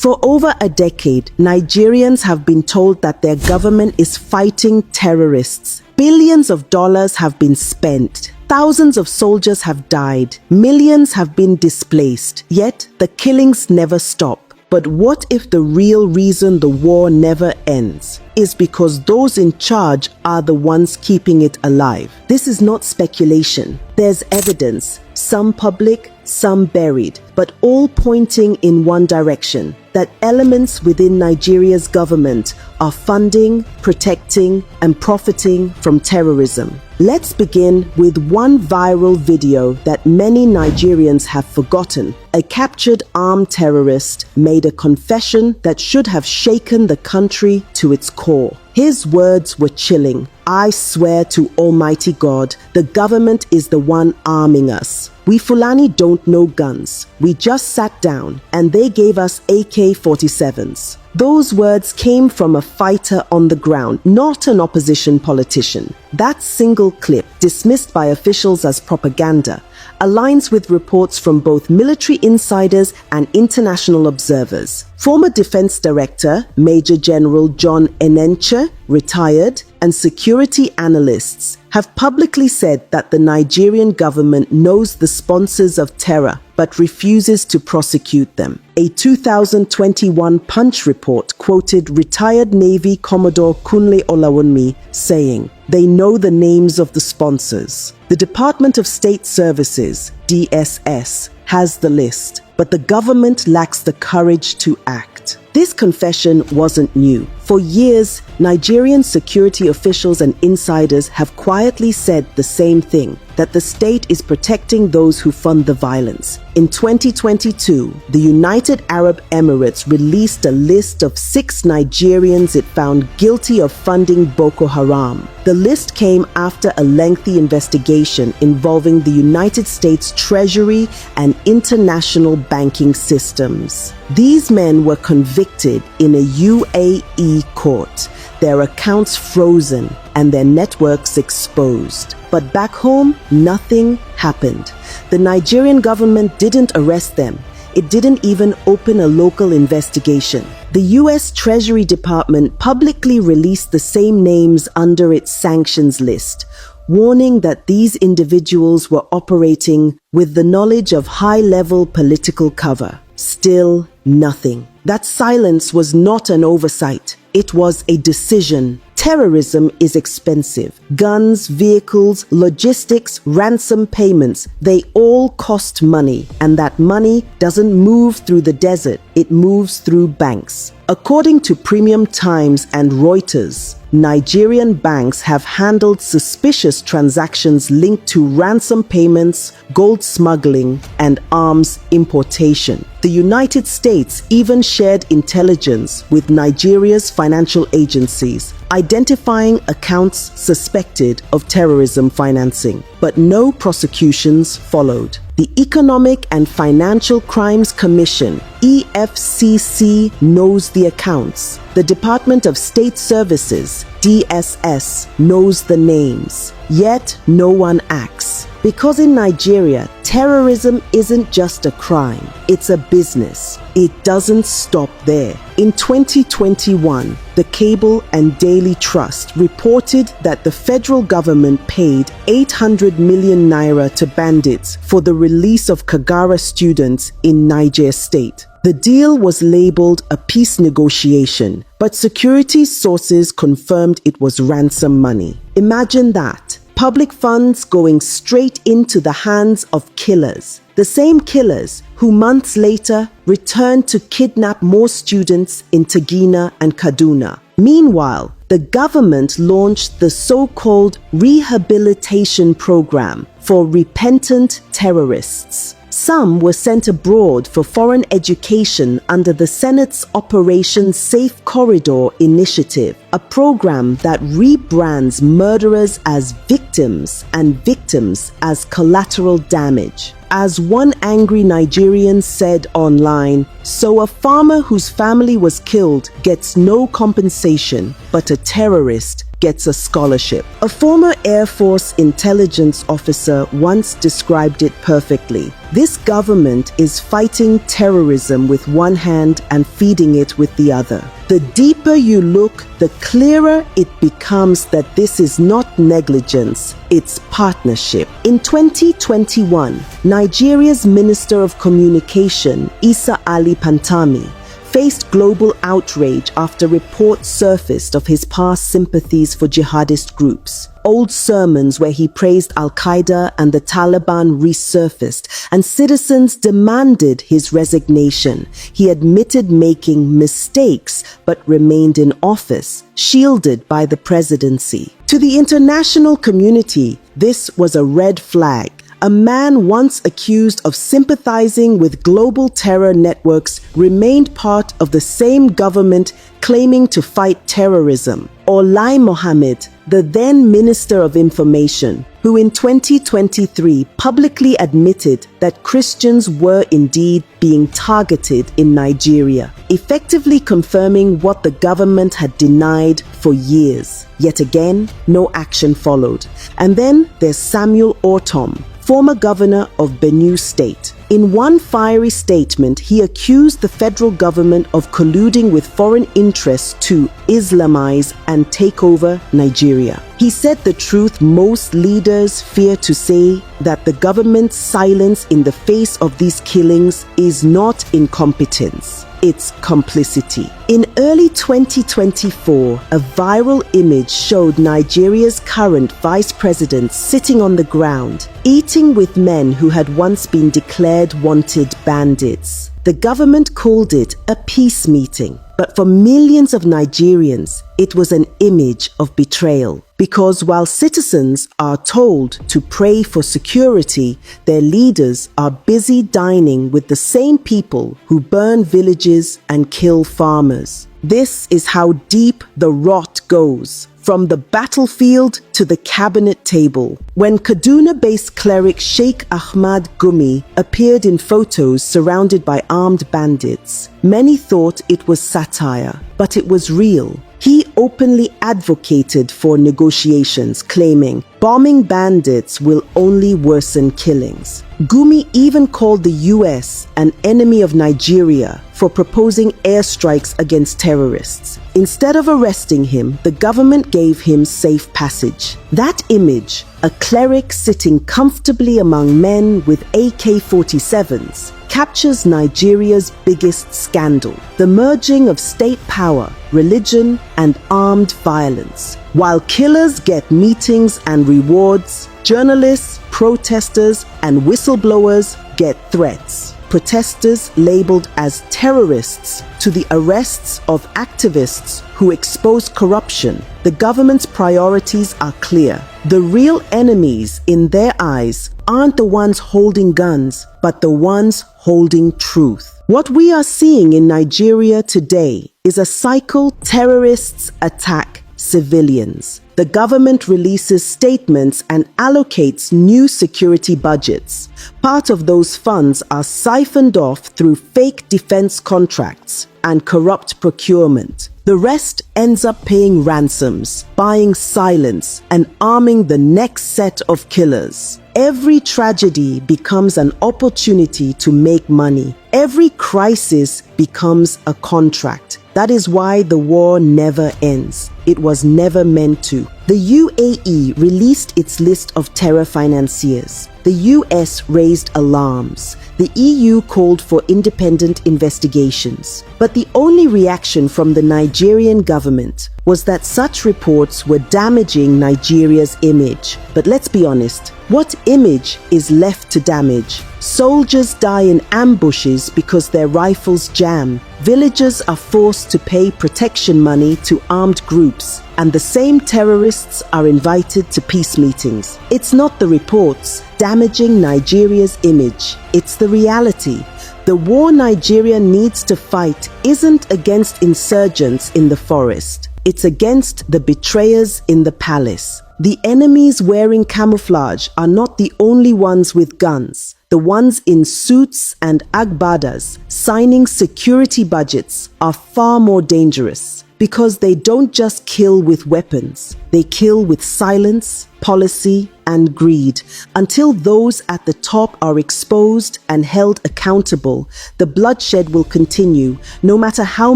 For over a decade, Nigerians have been told that their government is fighting terrorists. Billions of dollars have been spent. Thousands of soldiers have died. Millions have been displaced. Yet, the killings never stop. But what if the real reason the war never ends is because those in charge are the ones keeping it alive? This is not speculation. There's evidence, some public, some buried, but all pointing in one direction, that elements within Nigeria's government are funding, protecting, and profiting from terrorism. Let's begin with one viral video that many Nigerians have forgotten. A captured armed terrorist made a confession that should have shaken the country to its core. His words were chilling. "I swear to Almighty God, the government is the one arming us. We Fulani don't know guns. We just sat down and they gave us AK-47s. Those words came from a fighter on the ground, not an opposition politician. That single clip, dismissed by officials as propaganda, aligns with reports from both military insiders and international observers. Former Defense Director Major General John Enenche, retired, and security analysts have publicly said that the Nigerian government knows the sponsors of terror but refuses to prosecute them. A 2021 Punch report quoted retired Navy Commodore Kunle Olawunmi saying, "They know the names of the sponsors." The Department of State Services, DSS, has the list, but the government lacks the courage to act. This confession wasn't new. For years, Nigerian security officials and insiders have quietly said the same thing, that the state is protecting those who fund the violence. In 2022, the United Arab Emirates released a list of 6 Nigerians it found guilty of funding Boko Haram. The list came after a lengthy investigation involving the United States Treasury and international banking systems. These men were convicted in a UAE court, their accounts frozen, and their networks exposed. But back home, nothing happened. The Nigerian government didn't arrest them. It didn't even open a local investigation. The US Treasury Department publicly released the same names under its sanctions list, warning that these individuals were operating with the knowledge of high-level political cover. Still, nothing. That silence was not an oversight. It was a decision. Terrorism is expensive. Guns, vehicles, logistics, ransom payments, they all cost money. And that money doesn't move through the desert, it moves through banks. According to Premium Times and Reuters, Nigerian banks have handled suspicious transactions linked to ransom payments, gold smuggling, and arms importation. The United States even shared intelligence with Nigeria's financial agencies, identifying accounts suspected of terrorism financing. But no prosecutions followed. The Economic and Financial Crimes Commission, EFCC, knows the accounts. The Department of State Services, DSS, knows the names. Yet no one acts. Because in Nigeria, terrorism isn't just a crime, it's a business. It doesn't stop there. In 2021, the Cable and Daily Trust reported that the federal government paid 800 million naira to bandits for the release of Kagara students in Niger State. The deal was labeled a peace negotiation, but security sources confirmed it was ransom money. Imagine that. Public funds going straight into the hands of killers. The same killers who months later returned to kidnap more students in Tagina and Kaduna. Meanwhile, the government launched the so-called rehabilitation program for repentant terrorists. Some were sent abroad for foreign education under the Senate's Operation Safe Corridor initiative, a program that rebrands murderers as victims and victims as collateral damage. As one angry Nigerian said online, "So a farmer whose family was killed gets no compensation, but a terrorist gets a scholarship. A former Air Force intelligence officer once described it perfectly. This government is fighting terrorism with one hand and feeding it with the other. The deeper you look, the clearer it becomes that this is not negligence, it's partnership. In 2021, Nigeria's Minister of Communication, Isa Ali Pantami, faced global outrage after reports surfaced of his past sympathies for jihadist groups. Old sermons where he praised Al-Qaeda and the Taliban resurfaced, and citizens demanded his resignation. He admitted making mistakes, but remained in office, shielded by the presidency. To the international community, this was a red flag. A man once accused of sympathizing with global terror networks remained part of the same government claiming to fight terrorism. Or Lai Mohammed, the then Minister of Information, who in 2023 publicly admitted that Christians were indeed being targeted in Nigeria, effectively confirming what the government had denied for years. Yet again, no action followed. And then there's Samuel Ortom, former governor of Benue State. In one fiery statement, he accused the federal government of colluding with foreign interests to Islamize and take over Nigeria. He said the truth most leaders fear to say, that the government's silence in the face of these killings is not incompetence. It's complicity. In early 2024, a viral image showed Nigeria's current vice president sitting on the ground, eating with men who had once been declared wanted bandits. The government called it a peace meeting, but for millions of Nigerians, it was an image of betrayal. Because while citizens are told to pray for security, their leaders are busy dining with the same people who burn villages and kill farmers. This is how deep the rot goes, from the battlefield to the cabinet table. When Kaduna-based cleric Sheikh Ahmad Gumi appeared in photos surrounded by armed bandits, many thought it was satire, but it was real. He openly advocated for negotiations, claiming bombing bandits will only worsen killings. Gumi even called the US an enemy of Nigeria for proposing airstrikes against terrorists. Instead of arresting him, the government gave him safe passage. That image, a cleric sitting comfortably among men with AK-47s, captures Nigeria's biggest scandal: the merging of state power, religion, and armed violence. While killers get meetings and rewards, journalists, protesters, and whistleblowers get threats. Protesters labeled as terrorists to the arrests of activists who expose corruption. The government's priorities are clear. The real enemies in their eyes aren't the ones holding guns, but the ones holding truth. What we are seeing in Nigeria today is a cycle: terrorists attack civilians. The government releases statements and allocates new security budgets. Part of those funds are siphoned off through fake defense contracts and corrupt procurement. The rest ends up paying ransoms, buying silence, and arming the next set of killers. Every tragedy becomes an opportunity to make money. Every crisis becomes a contract. That is why the war never ends. It was never meant to. The UAE released its list of terror financiers. The US raised alarms. The EU called for independent investigations. But the only reaction from the Nigerian government was that such reports were damaging Nigeria's image. But let's be honest, what image is left to damage? Soldiers die in ambushes because their rifles jam. Villagers are forced to pay protection money to armed groups, and the same terrorists are invited to peace meetings. It's not the reports damaging Nigeria's image, it's the reality. The war Nigeria needs to fight isn't against insurgents in the forest. It's against the betrayers in the palace. The enemies wearing camouflage are not the only ones with guns. The ones in suits and agbadas signing security budgets are far more dangerous, Because they don't just kill with weapons, they kill with silence, policy, and greed. Until those at the top are exposed and held accountable, the bloodshed will continue, no matter how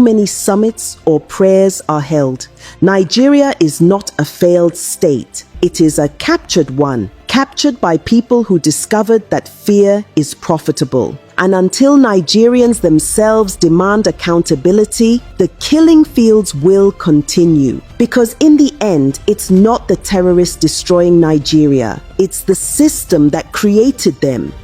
many summits or prayers are held. Nigeria is not a failed state. It is a captured one, captured by people who discovered that fear is profitable. And until Nigerians themselves demand accountability, the killing fields will continue. Because in the end, it's not the terrorists destroying Nigeria, it's the system that created them.